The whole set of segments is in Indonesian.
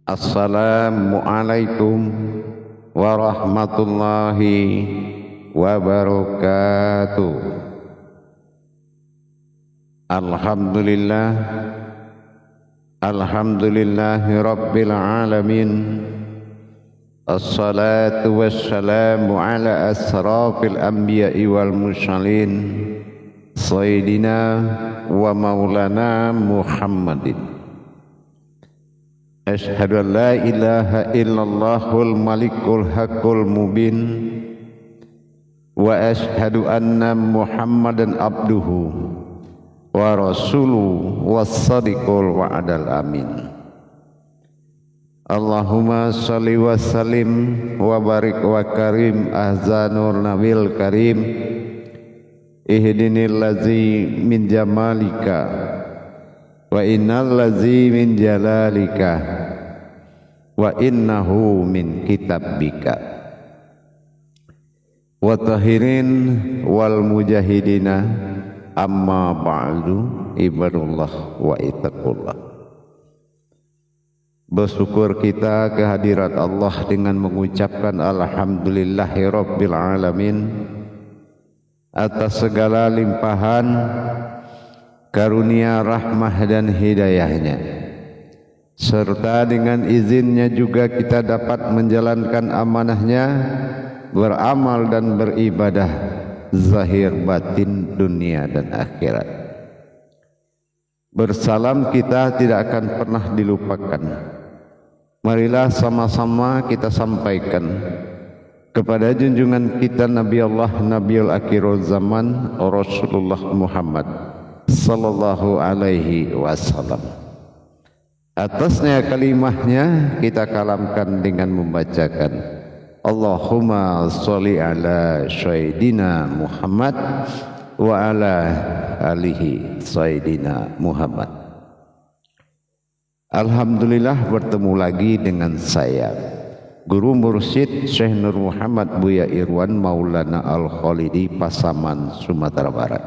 Assalamualaikum warahmatullahi wabarakatuh. Alhamdulillahi rabbil alamin. Assalatu wassalamu ala asrafil anbiya'i wal mursalin Sayyidina wa maulana Muhammadin. Asyhadu an la ilaha illallahul malikul haqqul mubin wa asyhadu anna Muhammadan abduhu wa rasuluhu was-sadiqul wa'dal amin. Allahumma shalli wa sallim wa barik wa karim ahzanur nabil karim ihdinil ladzi min jamalika wa innal ladzi min jalalika wa innahu min kitabika wa tahirin wal mujahidina amma ba'du ibadullah wa ittaqullah. Bersyukur kita kehadirat Allah dengan mengucapkan alhamdulillahi rabbil alamin atas segala limpahan karunia rahmah dan hidayahnya, serta dengan izinnya juga kita dapat menjalankan amanahnya, beramal dan beribadah zahir batin dunia dan akhirat. Bersalam kita tidak akan pernah dilupakan. Marilah sama-sama kita sampaikan kepada junjungan kita Nabi Allah Nabiul Akhirul Zaman Rasulullah Muhammad sallallahu alaihi wasallam. Atasnya kalimahnya kita kalamkan dengan membacakan Allahumma sholli ala sayyidina Muhammad wa ala alihi sayyidina Muhammad. Alhamdulillah bertemu lagi dengan saya Guru Mursyid Syekh Nur Muhammad Buya Irwan Maulana Al-Khalidi Pasaman, Sumatera Barat.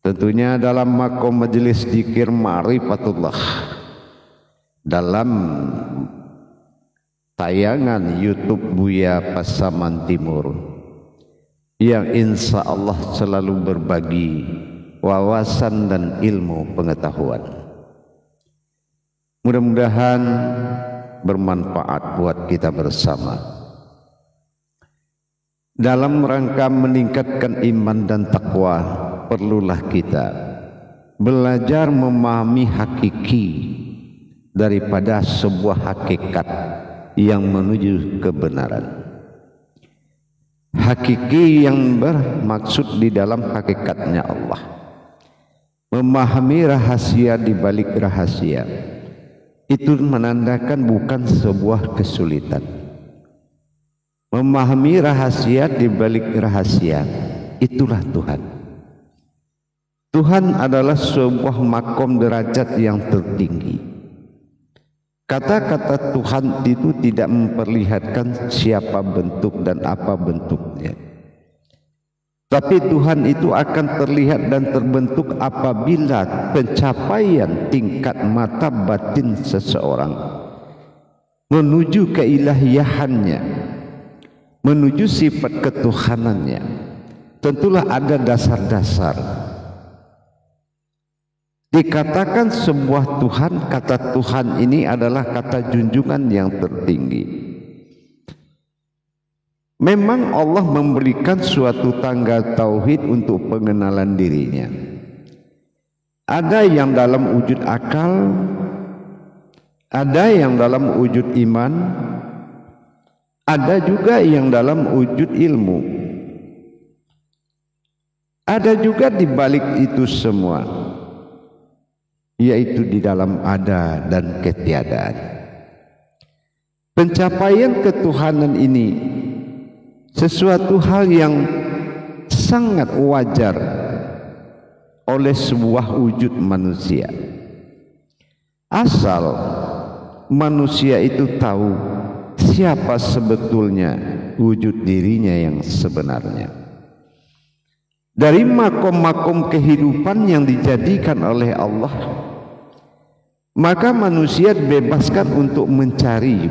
Tentunya dalam makom majelis zikir ma'rifatullah, dalam tayangan YouTube Buya Pasaman Timur yang insya Allah selalu berbagi wawasan dan ilmu pengetahuan. Mudah-mudahan bermanfaat buat kita bersama dalam rangka meningkatkan iman dan takwa. Perlulah kita belajar memahami hakiki daripada sebuah hakikat yang menuju kebenaran. Hakiki yang bermaksud di dalam hakikatnya Allah. Memahami rahasia di balik rahasia itu menandakan bukan sebuah kesulitan. Memahami rahasia di balik rahasia, itulah Tuhan. Tuhan adalah sebuah makom derajat yang tertinggi. Kata-kata Tuhan itu tidak memperlihatkan siapa bentuk dan apa bentuknya. Tapi Tuhan itu akan terlihat dan terbentuk apabila pencapaian tingkat mata batin seseorang menuju keilahiyahannya, menuju sifat ketuhanannya. Tentulah ada dasar-dasar. Dikatakan sebuah Tuhan, kata Tuhan ini adalah kata junjungan yang tertinggi. Memang Allah memberikan suatu tangga tauhid untuk pengenalan dirinya. Ada yang dalam wujud akal, ada yang dalam wujud iman, ada juga yang dalam wujud ilmu. Ada juga di balik itu semua, yaitu di dalam ada dan ketiadaan. Pencapaian ketuhanan ini sesuatu hal yang sangat wajar oleh sebuah wujud manusia, asal manusia itu tahu siapa sebetulnya wujud dirinya yang sebenarnya. Dari makom-makom kehidupan yang dijadikan oleh Allah, maka manusia dibebaskan untuk mencari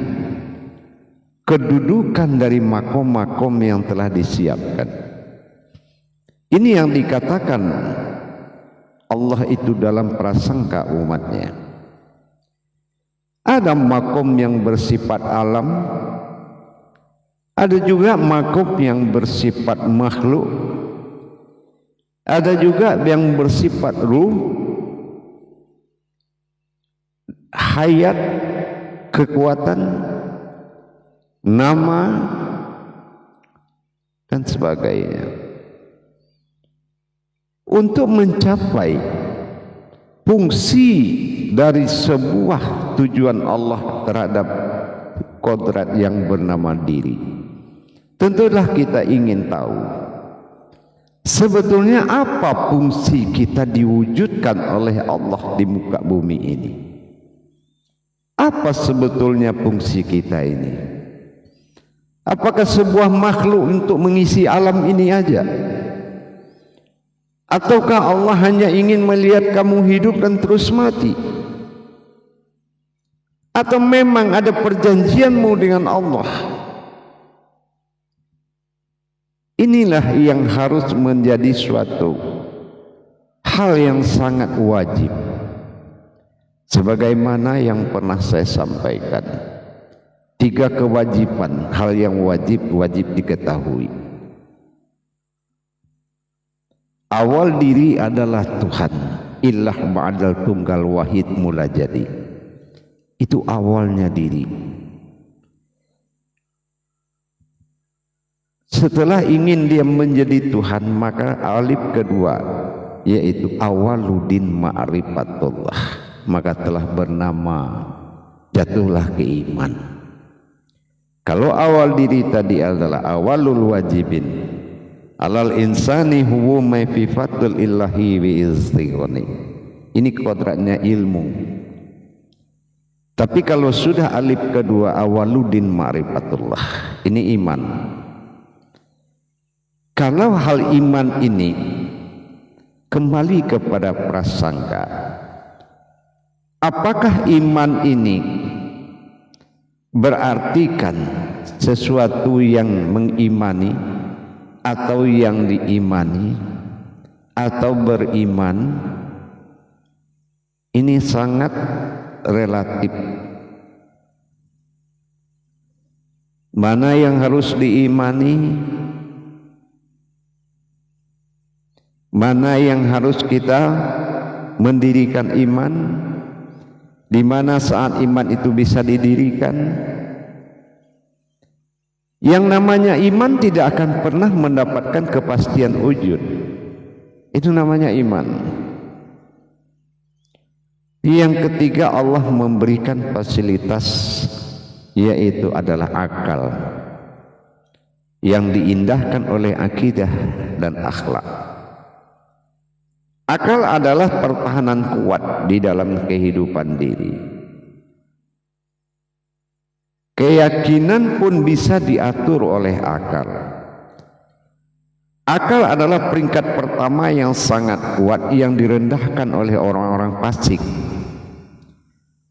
kedudukan dari makom-makom yang telah disiapkan. Ini yang dikatakan Allah itu dalam prasangka umatnya. Ada makom yang bersifat alam, ada juga makom yang bersifat makhluk, ada juga yang bersifat ruh, hayat, kekuatan, nama, dan sebagainya. Untuk mencapai fungsi dari sebuah tujuan Allah terhadap kodrat yang bernama diri, tentulah kita ingin tahu sebetulnya apa fungsi kita diwujudkan oleh Allah di muka bumi ini. Apa sebetulnya fungsi kita ini? Apakah sebuah makhluk untuk mengisi alam ini aja? Ataukah Allah hanya ingin melihat kamu hidup dan terus mati? Atau memang ada perjanjianmu dengan Allah? Inilah yang harus menjadi suatu hal yang sangat wajib. Sebagaimana yang pernah saya sampaikan, 3 kewajiban, hal yang wajib diketahui. Awal diri adalah Tuhan, ilah ba'dal tunggal wahid mula jadi. Itu awalnya diri. Setelah ingin dia menjadi Tuhan, maka alif kedua, yaitu awaludin ma'rifatullah, maka telah bernama, jatuhlah ke iman. Kalau awal diri tadi adalah awalul wajibin, alal insani huwa maififatul illahi bi istighni. Ini kodratnya ilmu. Tapi kalau sudah alif kedua awaludin ma'rifatullah, ini iman. Kalau hal iman ini kembali kepada prasangka, apakah iman ini berartikan sesuatu yang mengimani atau yang diimani atau beriman? Ini sangat relatif. Mana yang harus diimani, mana yang harus kita mendirikan iman, di mana saat iman itu bisa didirikan. Yang namanya iman tidak akan pernah mendapatkan kepastian wujud. Itu namanya iman. Yang ketiga, Allah memberikan fasilitas, yaitu adalah akal yang diindahkan oleh akidah dan akhlak. Akal adalah pertahanan kuat di dalam kehidupan diri. Keyakinan pun bisa diatur oleh akal. Akal adalah peringkat pertama yang sangat kuat yang direndahkan oleh orang-orang fasik.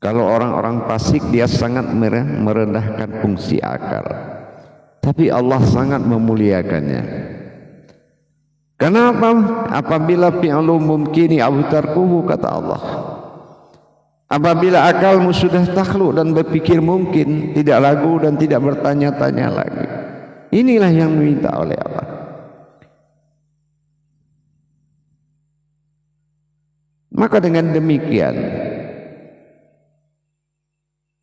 Kalau orang-orang fasik dia sangat merendahkan fungsi akal. Tapi Allah sangat memuliakannya. Kenapa? Apabila fi'lu mumkini aw tarkuhu, kata Allah. Apabila akalmu sudah takluk dan berpikir mungkin, tidak ragu dan tidak bertanya-tanya lagi. Inilah yang diminta oleh Allah. Maka dengan demikian,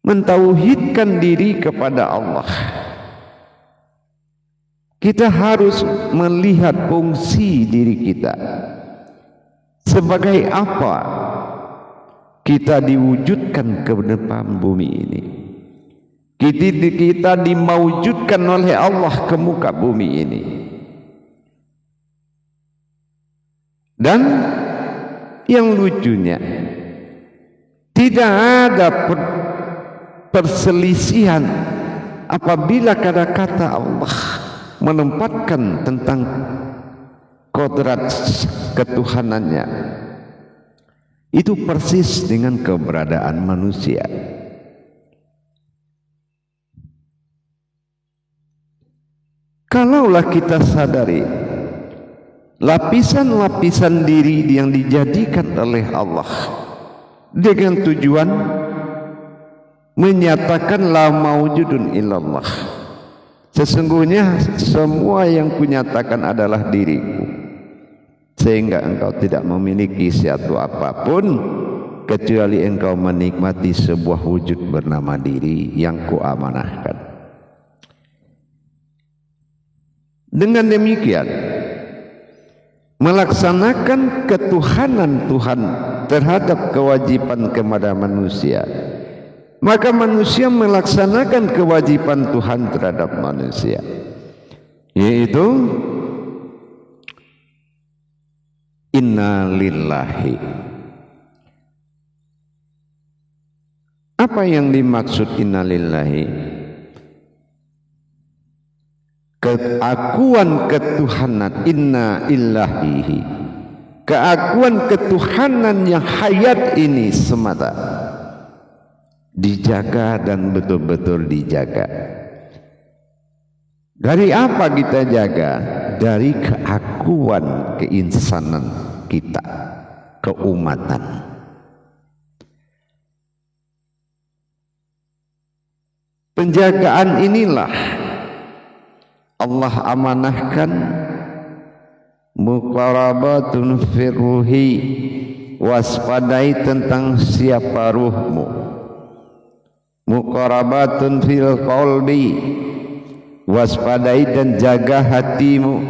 mentauhidkan diri kepada Allah, kita harus melihat fungsi diri kita. Sebagai apa kita diwujudkan ke depan bumi ini? Kita dimaujudkan oleh Allah ke muka bumi ini. Dan yang lucunya, tidak ada perselisihan apabila kata-kata Allah menempatkan tentang kodrat ketuhanannya. Itu persis dengan keberadaan manusia. Kalaulah kita sadari lapisan-lapisan diri yang dijadikan oleh Allah dengan tujuan menyatakan la maujudun illallah, sesungguhnya semua yang kunyatakan adalah diriku, sehingga engkau tidak memiliki sesuatu apapun kecuali engkau menikmati sebuah wujud bernama diri yang kuamanahkan. Dengan demikian, melaksanakan ketuhanan Tuhan terhadap kewajiban kepada manusia, maka manusia melaksanakan kewajiban Tuhan terhadap manusia, yaitu inna lillahi. Apa yang dimaksud inna lillahi? Keakuan ketuhanan, inna illahi, keakuan ketuhanan yang hayat ini semata dijaga dan betul-betul dijaga. Dari apa kita jaga? Dari keakuan keinsanan kita, keumatan. Penjagaan inilah Allah amanahkan muqarabatun firruhi, waspadai tentang siapa ruhmu, muqarabatun fil qalbi, waspadai dan jaga hatimu,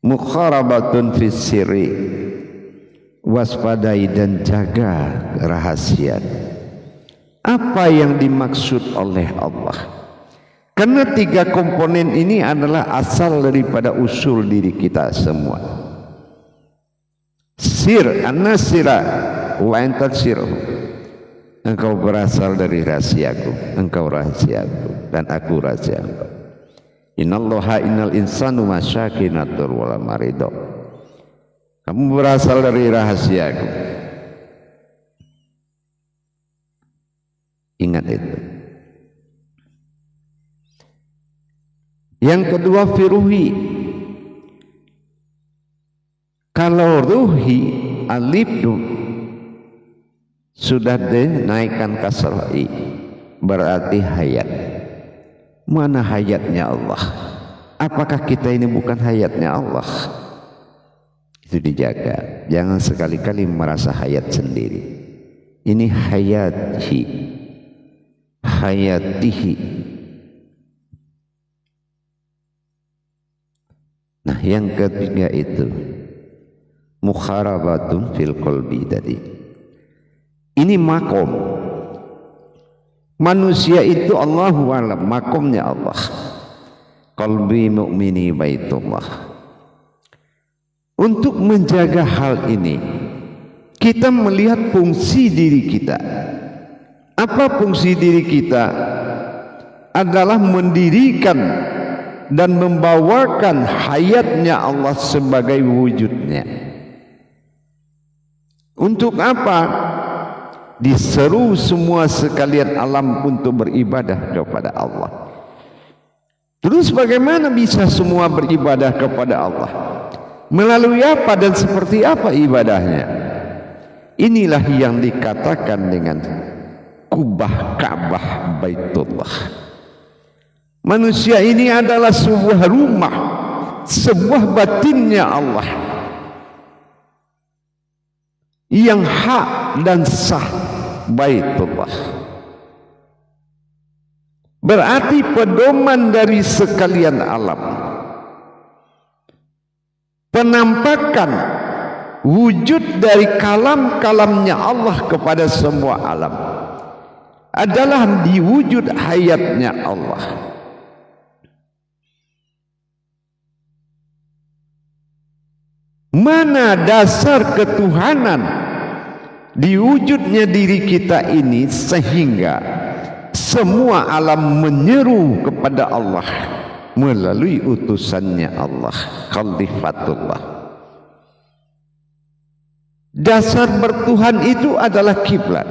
muqarabatun fis sirri, waspadai dan jaga rahasia. Apa yang dimaksud oleh Allah? Karena tiga komponen ini adalah asal daripada usul diri kita semua. Sir, an-nasira wa anta sir. Engkau berasal dari rahasiaku, engkau rahasiaku, dan aku rahasia engkau. Innallaha innal insanu masyakinatur wala marido. Kamu berasal dari rahasiaku. Ingat itu. Yang kedua firuhi. Kalau ruhi alif sudah dinaikkan kasrai, berarti hayat. Mana hayatnya Allah? Apakah kita ini bukan hayatnya Allah? Itu dijaga. Jangan sekali-kali merasa hayat sendiri. Ini hayati, hayatihi. Nah, yang ketiga itu mukharabatun fil qalbi tadi. Ini makom. Manusia itu Allahu a'lam, makomnya Allah. Qalbi mu'mini baitullah. Untuk menjaga hal ini, kita melihat fungsi diri kita. Apa fungsi diri kita? Adalah mendirikan dan membawakan hayatnya Allah sebagai wujudnya. Untuk apa? Diseru semua sekalian alam untuk beribadah kepada Allah. Terus bagaimana bisa semua beribadah kepada Allah? Melalui apa dan seperti apa ibadahnya? Inilah yang dikatakan dengan kubah Ka'bah Baitullah. Manusia ini adalah sebuah rumah, sebuah batinnya Allah yang hak dan sah, Baitullah. Berarti pedoman dari sekalian alam, penampakan wujud dari kalam-kalamnya Allah kepada semua alam adalah diwujud hayatnya Allah. Mana dasar ketuhanan di wujudnya diri kita ini sehingga semua alam menyeru kepada Allah melalui utusannya Allah, khalifatullah. Dasar bertuhan itu adalah kiblat.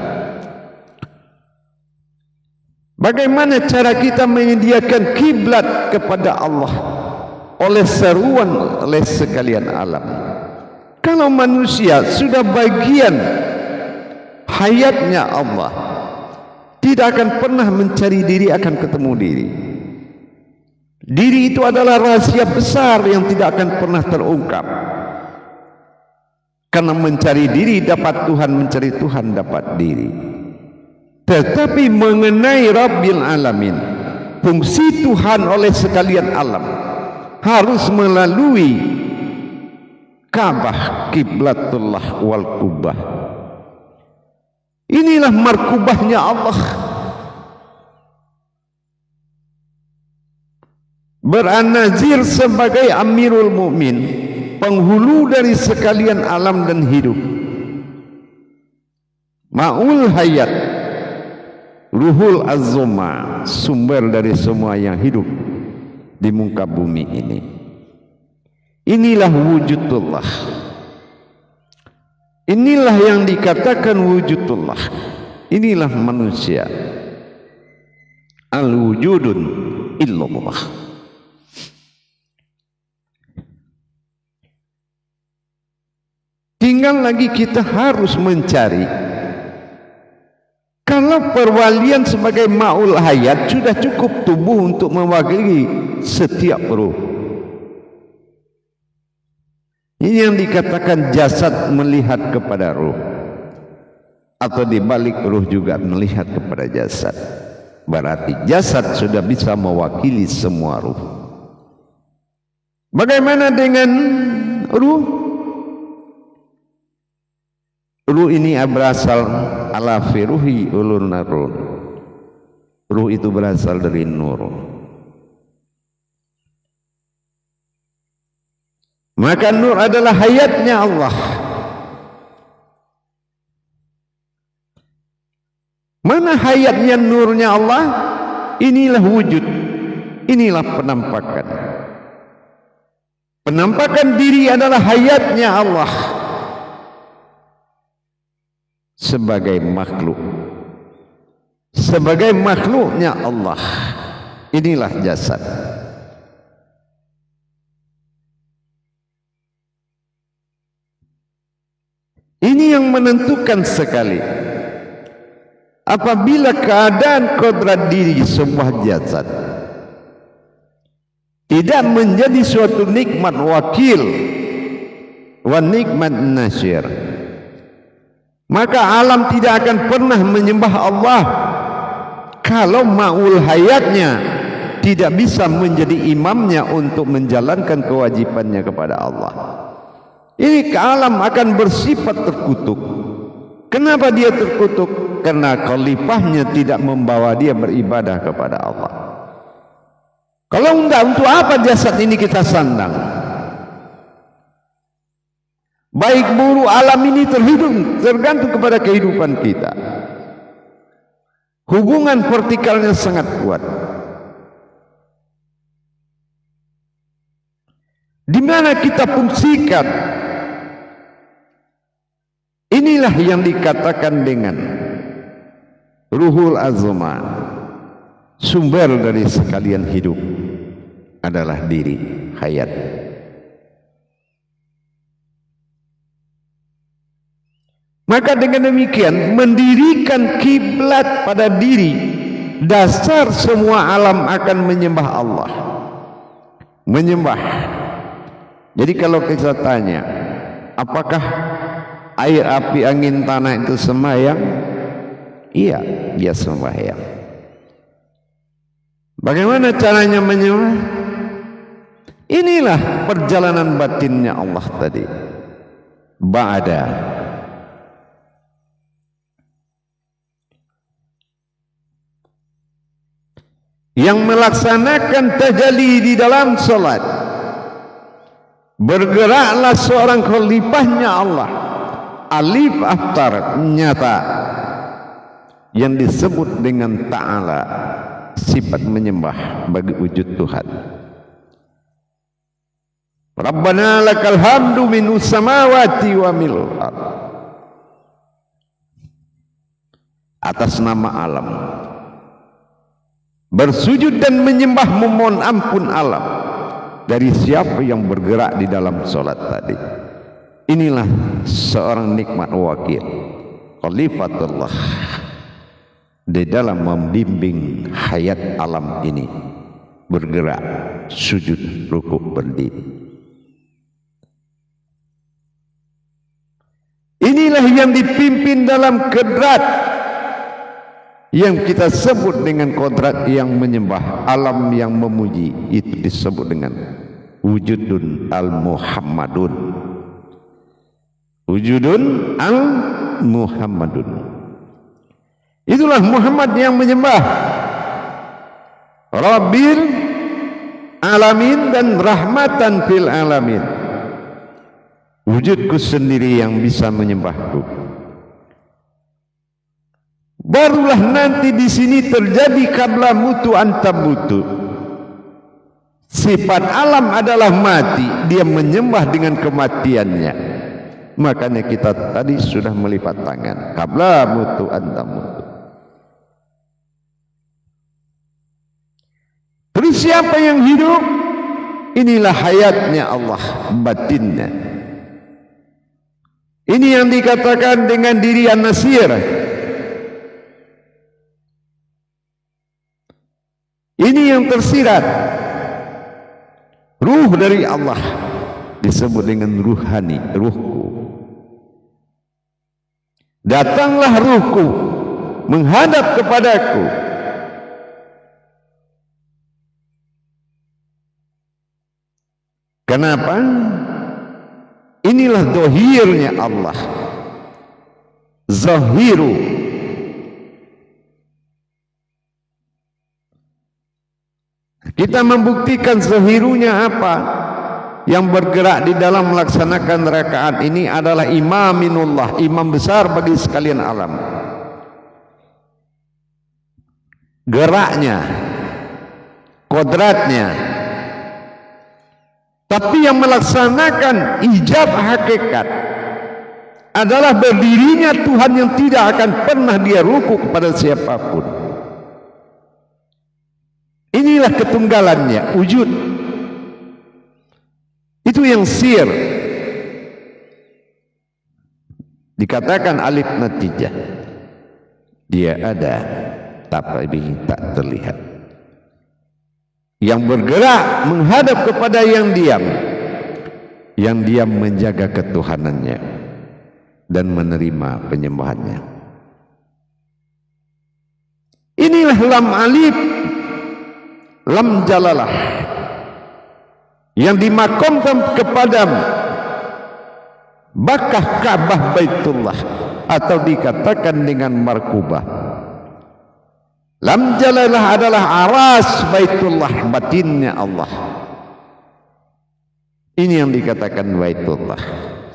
Bagaimana cara kita menyediakan kiblat kepada Allah oleh seruan oleh sekalian alam? Kalau manusia sudah bagian hayatnya Allah, tidak akan pernah mencari diri, akan ketemu diri. Diri itu adalah rahasia besar yang tidak akan pernah terungkap. Karena mencari diri dapat Tuhan, mencari Tuhan dapat diri. Tetapi mengenai Rabbil Alamin, fungsi Tuhan oleh sekalian alam harus melalui Ka'bah, Qiblatullah wal Kubah. Inilah markubahnya Allah. Beranazir sebagai Amirul Mukmin, penghulu dari sekalian alam dan hidup. Ma'ul hayat, ruhul azuma, sumber dari semua yang hidup di muka bumi ini. Inilah wujudullah. Inilah yang dikatakan wujudullah. Inilah manusia. Al-wujudun illallah. Tinggal lagi kita harus mencari. Kalau perwalian sebagai ma'ul hayat sudah cukup tubuh untuk mewakili setiap ruh. Ini yang dikatakan jasad melihat kepada ruh, atau dibalik ruh juga melihat kepada jasad. Berarti jasad sudah bisa mewakili semua ruh. Bagaimana dengan ruh? Ruh ini berasal ala firuhi ulun narun. Ruh itu berasal dari nur. Maka nur adalah hayatnya Allah. Mana hayatnya nurnya Allah? Inilah wujud. Inilah penampakan. Penampakan diri adalah hayatnya Allah sebagai makhluk. Sebagai makhluknya Allah. Inilah jasad. Ini yang menentukan sekali. Apabila keadaan kodrat diri sebuah jasad tidak menjadi suatu nikmat wakil wa nikmat nasyir, maka alam tidak akan pernah menyembah Allah kalau ma'ul hayatnya tidak bisa menjadi imamnya untuk menjalankan kewajibannya kepada Allah. Ini alam akan bersifat terkutuk. Kenapa dia terkutuk? Karena khalifahnya tidak membawa dia beribadah kepada Allah. Kalau enggak, untuk apa jasad ini kita sandang? Baik buruk alam ini tergantung kepada kehidupan kita. Hubungan vertikalnya sangat kuat. Di mana kita fungsikan? Inilah yang dikatakan dengan ruhul azma. Sumber dari sekalian hidup adalah diri, hayat. Maka dengan demikian mendirikan kiblat pada diri, dasar semua alam akan menyembah Allah. Menyembah. Jadi kalau kita tanya, apakah air, api, angin, tanah itu sembahyang? Iya, dia sembahyang. Bagaimana caranya menyembah? Inilah perjalanan batinnya Allah tadi. Ba'da. Yang melaksanakan tajalli di dalam salat, bergeraklah seorang khalifahnya Allah, alif aftar, nyata, yang disebut dengan ta'ala, sifat menyembah bagi wujud Tuhan. Rabbana lakal hamdu minus samawati wa mil'al. atas nama alam, bersujud dan menyembah memohon ampun alam dari siapa yang bergerak di dalam solat tadi. Inilah seorang nikmat wakil, khalifatullah di dalam membimbing hayat alam ini bergerak, sujud, rukuk, berdiri. Inilah yang dipimpin dalam kodrat yang kita sebut dengan kodrat yang menyembah, alam yang memuji, itu disebut dengan wujudun al-Muhammadun. Wujudun al-Muhammadun. Itulah Muhammad yang menyembah Rabbil alamin dan rahmatan fil alamin. Wujudku sendiri yang bisa menyembahku. Barulah nanti di sini terjadi qabla mutu antabutu. Sifat alam adalah mati, dia menyembah dengan kematiannya. Makanya kita tadi sudah melipat tangan, qabla mutu antamutu. Terus siapa yang hidup? Inilah hayatnya Allah, batinnya. Ini yang dikatakan dengan diri an-nasir. Ini yang tersirat. Ruh dari Allah disebut dengan ruhani, ruhku. Datanglah ruhku menghadap kepadaku. Kenapa? Inilah dohirnya Allah, zahiru. Kita membuktikan zahirunya apa? Yang bergerak di dalam melaksanakan rakaat ini adalah imaminullah, imam besar bagi sekalian alam. Geraknya, kodratnya. Tapi yang melaksanakan ijab hakikat adalah berdirinya Tuhan yang tidak akan pernah dia ruku kepada siapapun. Inilah ketunggalannya, wujud. Itu yang sir. Dikatakan alif natijah. Dia ada, tapi tak terlihat. Yang bergerak menghadap kepada yang diam. Yang diam menjaga ketuhanannya dan menerima penyembahannya. Inilah lam alif, lam jalalah, yang dimakamkan kepada Bakah Ka'bah Baitullah, atau dikatakan dengan markubah. Lam jalalah adalah aras Baitullah, batinnya Allah. Ini yang dikatakan Baitullah.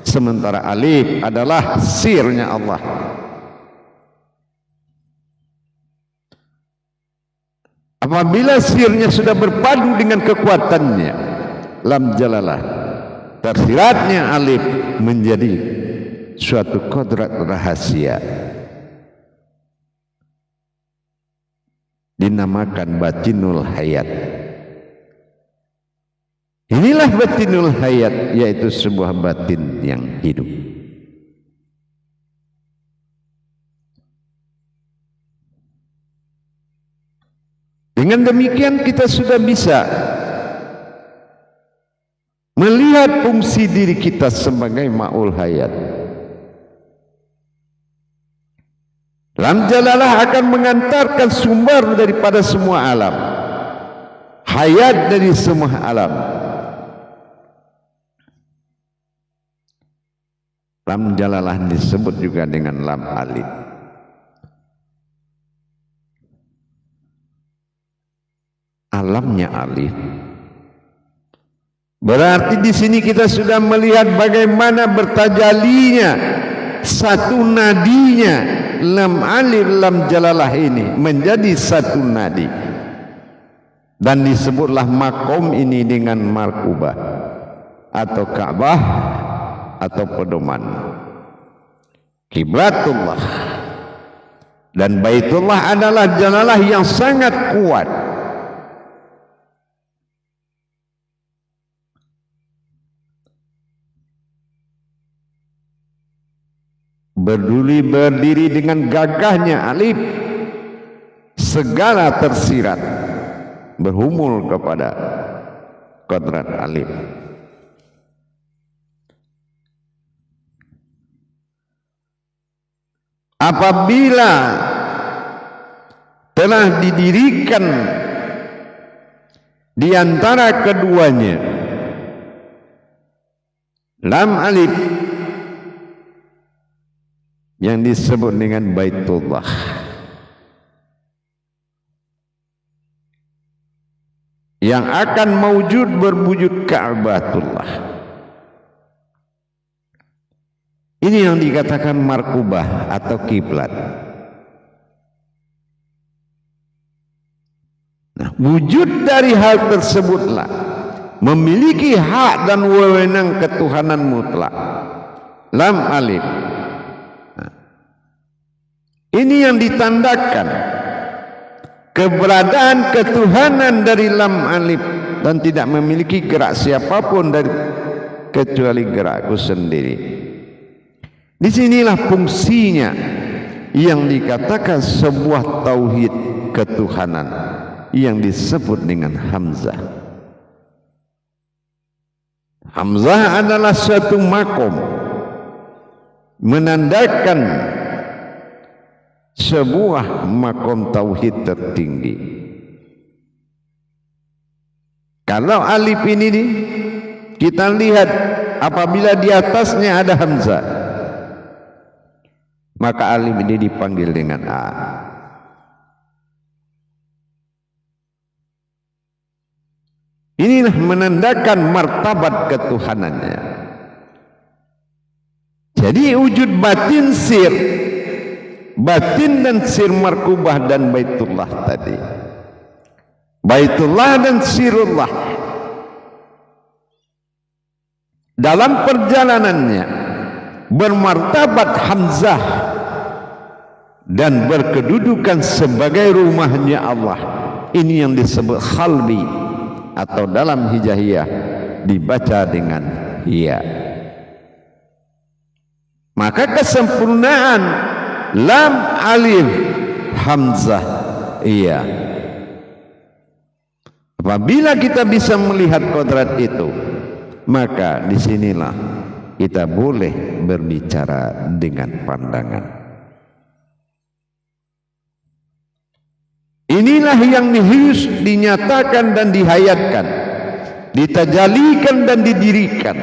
Sementara alif adalah sirnya Allah. Apabila sirnya sudah berpadu dengan kekuatannya, lam jalalah, tersiratnya alif menjadi suatu kodrat rahasia, dinamakan batinul hayat. Inilah batinul hayat, yaitu sebuah batin yang hidup. Dengan demikian kita sudah bisa melihat fungsi diri kita sebagai ma'ul hayat. Lam jalalah akan mengantarkan sumber daripada semua alam, hayat dari semua alam. Lam jalalah disebut juga dengan lam alif. Alamnya alif. Berarti di sini kita sudah melihat bagaimana bertajalinya satu nadinya lam alif lam jalalah ini menjadi satu nadi, dan disebutlah makom ini dengan markubah atau Ka'bah atau pedoman kiblatullah, Dan Baitullah adalah jalalah yang sangat kuat. Berdiri dengan gagahnya alif, segala tersirat berhumul kepada kodrat alif. Apabila telah didirikan di antara keduanya lam alif yang disebut dengan Baitullah, yang akan mewujud berwujud Ka'batullah. Ini yang dikatakan markubah atau kiblat. Nah, wujud dari hal tersebutlah memiliki hak dan wewenang ketuhanan mutlak. Lam alif. Nah, ini yang ditandakan keberadaan ketuhanan dari lam alif dan tidak memiliki gerak siapapun dari kecuali gerakku sendiri. Disinilah fungsinya yang dikatakan sebuah tauhid ketuhanan yang disebut dengan Hamzah. Hamzah adalah suatu makom menandakan sebuah makom tauhid tertinggi. Kalau alif ini kita lihat apabila di atasnya ada Hamzah, maka alif ini dipanggil dengan A. Inilah menandakan martabat ketuhanannya. Jadi wujud batin sir, batin dan sir markubah dan Baitullah tadi. Baitullah dan sirullah dalam perjalanannya bermartabat Hamzah dan berkedudukan sebagai rumahnya Allah. Ini yang disebut khalbi atau dalam hijaiyah dibaca dengan ya. Maka kesempurnaan lam alif Hamzah iya. Apabila kita bisa melihat kodrat itu, maka disinilah kita boleh berbicara dengan pandangan. Inilah yang dinyatakan dan dihayatkan, ditajalikan dan didirikan.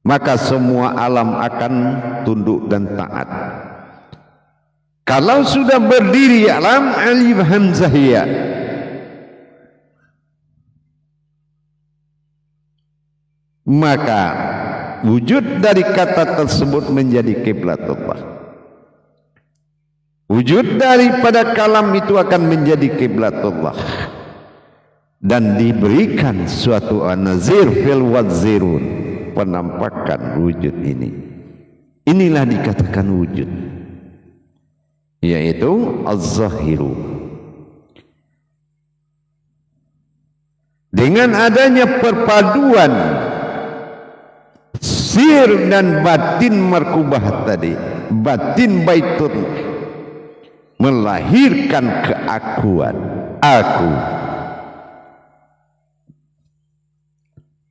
Maka semua alam akan tunduk dan taat. Kalau sudah berdiri alam alif hamzahiyah, maka wujud dari kata tersebut menjadi kiblatullah. Wujud daripada kalam itu akan menjadi kiblatullah dan diberikan suatu anazir fil wadzirun, penampakan wujud ini. Inilah dikatakan wujud, yaitu az-zahiru. Dengan adanya perpaduan sir dan batin markubah tadi, batin baitullah melahirkan keakuan aku.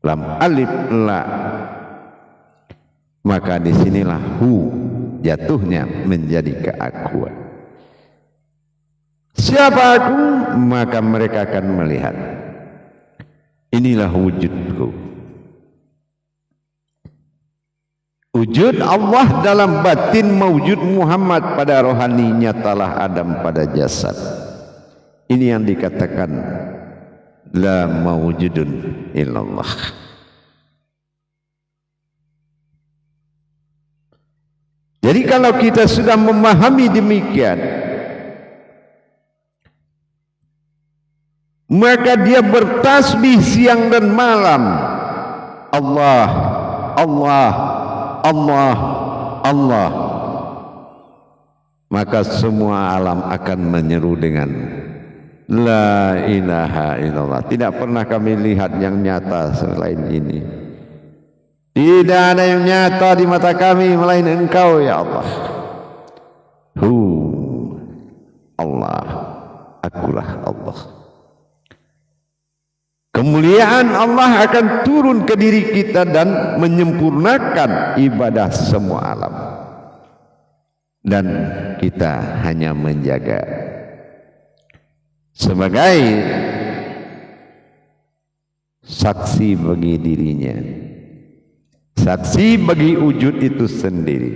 Lam alif la, maka disinilah hu jatuhnya menjadi keakuan. Siapa aku? Maka mereka akan melihat inilah wujudku. Wujud Allah dalam batin, mewujud Muhammad pada rohani, nyatalah Adam pada jasad. Ini yang dikatakan la mawujudun illallah. Jadi kalau kita sudah memahami demikian, maka dia bertasbih siang dan malam. Allah, Allah, Allah, Allah. maka semua alam akan menyeru dengan la ilaha illallah. Tidak pernah kami lihat yang nyata selain ini. Tidak ada yang nyata di mata kami melainkan Engkau ya Allah. Allah, akulah Allah. Kemuliaan Allah akan turun ke diri kita dan menyempurnakan ibadah semua alam. Dan kita hanya menjaga sebagai saksi bagi dirinya, saksi bagi wujud itu sendiri.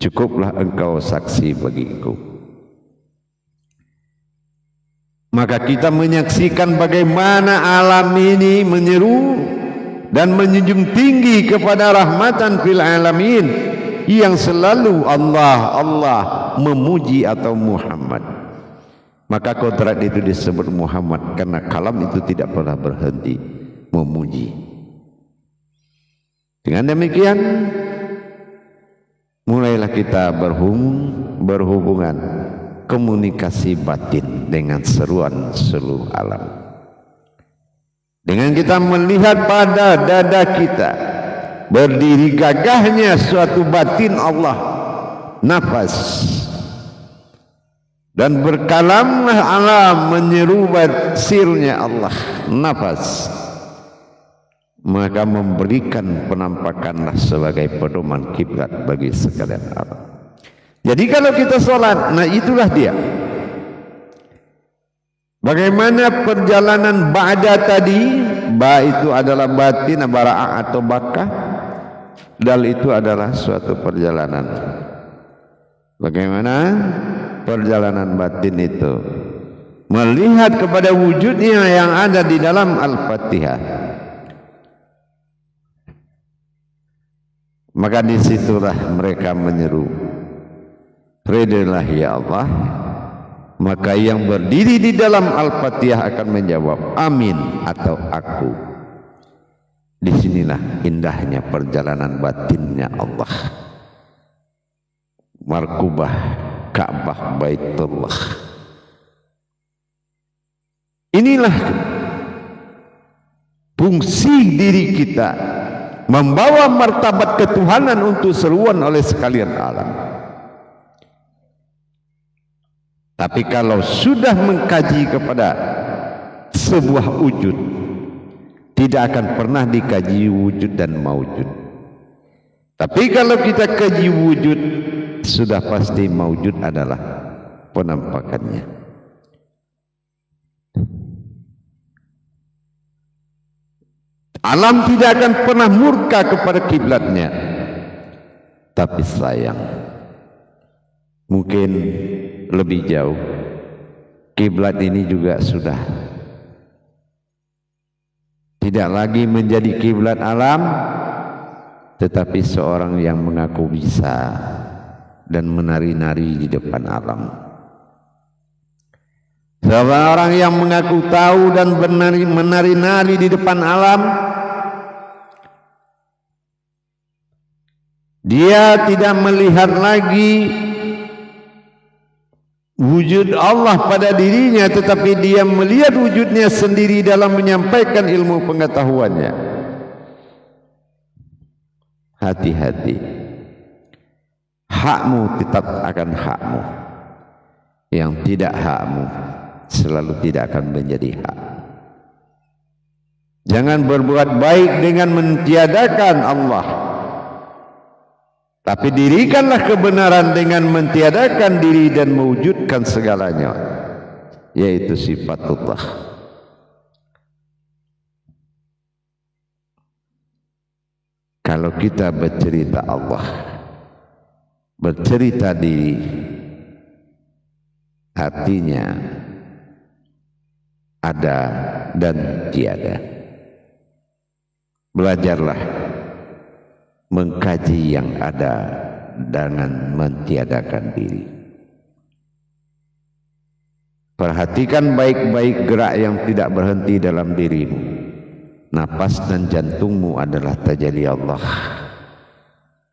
Cukuplah engkau saksi bagiku. Maka kita menyaksikan bagaimana alam ini menyeru dan menjunjung tinggi kepada rahmatan fil alamin, yang selalu Allah, Allah memuji atau Muhammad. Maka kodrat itu disebut Muhammad karena kalam itu tidak pernah berhenti memuji. Dengan demikian mulailah kita berhubungan komunikasi batin dengan seruan seluruh alam. Dengan kita melihat pada dada kita berdiri gagahnya suatu batin Allah, nafas, dan berkalamlah alam menyeru sirnya Allah, nafas, maka memberikan penampakanlah sebagai pedoman kiblat bagi sekalian alam. Jadi kalau kita sholat, nah itulah dia. Bagaimana perjalanan ba'da tadi? Ba itu adalah batin, bara'ah atau bakah. Dal itu adalah suatu perjalanan. Bagaimana perjalanan batin itu? Melihat kepada wujudnya yang ada di dalam Al-Fatihah. Maka disitulah mereka menyeru, ridholah ya Allah. Maka yang berdiri di dalam Al-Fatihah akan menjawab amin atau aku. Disinilah indahnya perjalanan batinnya Allah. Markubah Ka'bah Baitullah. Inilah fungsi diri kita, membawa martabat ketuhanan untuk seruan oleh sekalian alam. Tapi kalau sudah mengkaji kepada sebuah wujud, tidak akan pernah dikaji wujud dan maujud. Tapi kalau kita kaji wujud, sudah pasti maujud adalah penampakannya. Alam tidak akan pernah murka kepada kiblatnya. Tapi sayang, mungkin lebih jauh, kiblat ini juga sudah tidak lagi menjadi kiblat alam, tetapi seorang yang mengaku bisa dan menari-nari di depan alam. Seorang yang mengaku tahu dan menari-nari di depan alam, dia tidak melihat lagi wujud Allah pada dirinya, tetapi dia melihat wujudnya sendiri dalam menyampaikan ilmu pengetahuannya. Hati-hati, hakmu tetap akan hakmu, yang tidak hakmu selalu tidak akan menjadi hak. Jangan berbuat baik dengan mentiadakan Allah, tapi dirikanlah kebenaran dengan mentiadakan diri dan mewujudkan segalanya, yaitu sifatullah. Kalau kita bercerita Allah, bercerita diri, artinya ada dan tiada. Belajarlah mengkaji yang ada dengan mentiadakan diri. Perhatikan baik-baik gerak yang tidak berhenti dalam dirimu. Napas dan jantungmu adalah tajalli Allah.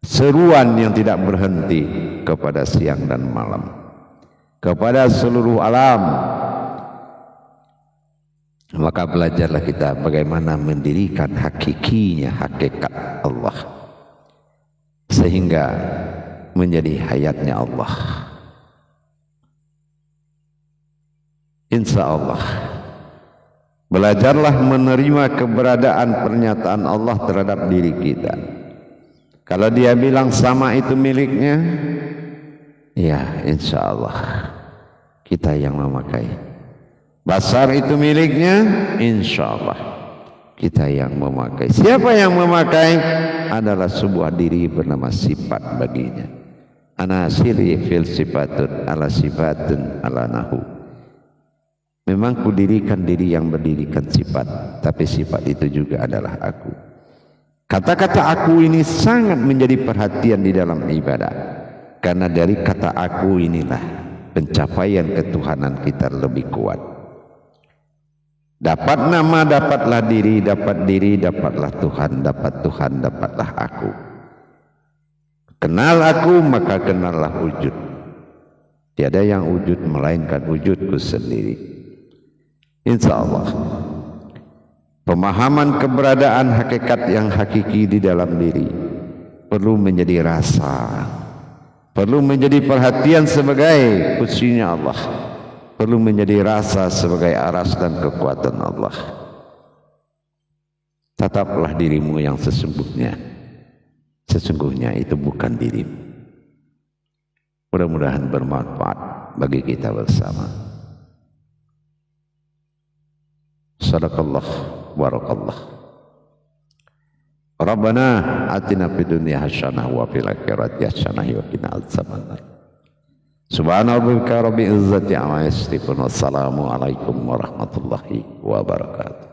Seruan yang tidak berhenti kepada siang dan malam. kepada seluruh alam. Maka belajarlah kita bagaimana mendirikan hakikinya hakikat Allah sehingga menjadi hayatnya Allah. Insya Allah belajarlah menerima keberadaan pernyataan Allah terhadap diri kita. Kalau dia bilang sama itu miliknya, ya insya Allah kita yang memakai. Basar itu miliknya, insya Allah kita yang memakai. Siapa yang memakai? Adalah sebuah diri bernama sifat baginya. Ana siri fil sifatun ala sifatun ala nahu. Memang kudirikan diri yang berdirikan sifat, tapi sifat itu juga adalah aku. Kata-kata aku ini sangat menjadi perhatian di dalam ibadah, karena dari kata aku inilah pencapaian ketuhanan kita lebih kuat. Dapat nama, dapatlah diri, dapat diri, dapatlah Tuhan, dapat Tuhan, dapatlah aku. Kenal aku, maka kenallah wujud. Tiada yang wujud melainkan wujudku sendiri. Insya Allah pemahaman keberadaan hakikat yang hakiki di dalam diri perlu menjadi rasa, perlu menjadi perhatian sebagai kursinya Allah, perlu menjadi rasa sebagai aras dan kekuatan Allah. Tetaplah dirimu yang sesungguhnya. Sesungguhnya itu bukan dirimu. Mudah-mudahan bermanfaat bagi kita bersama. Sadaqallah warakallah. Rabbana atina fid dunya hasanah wa fil akhirati hasanah wa qina adzabannar. Subhana rabbika rabbil izzati amma yasifun. Wassalamu alaikum warahmatullahi wabarakatuh.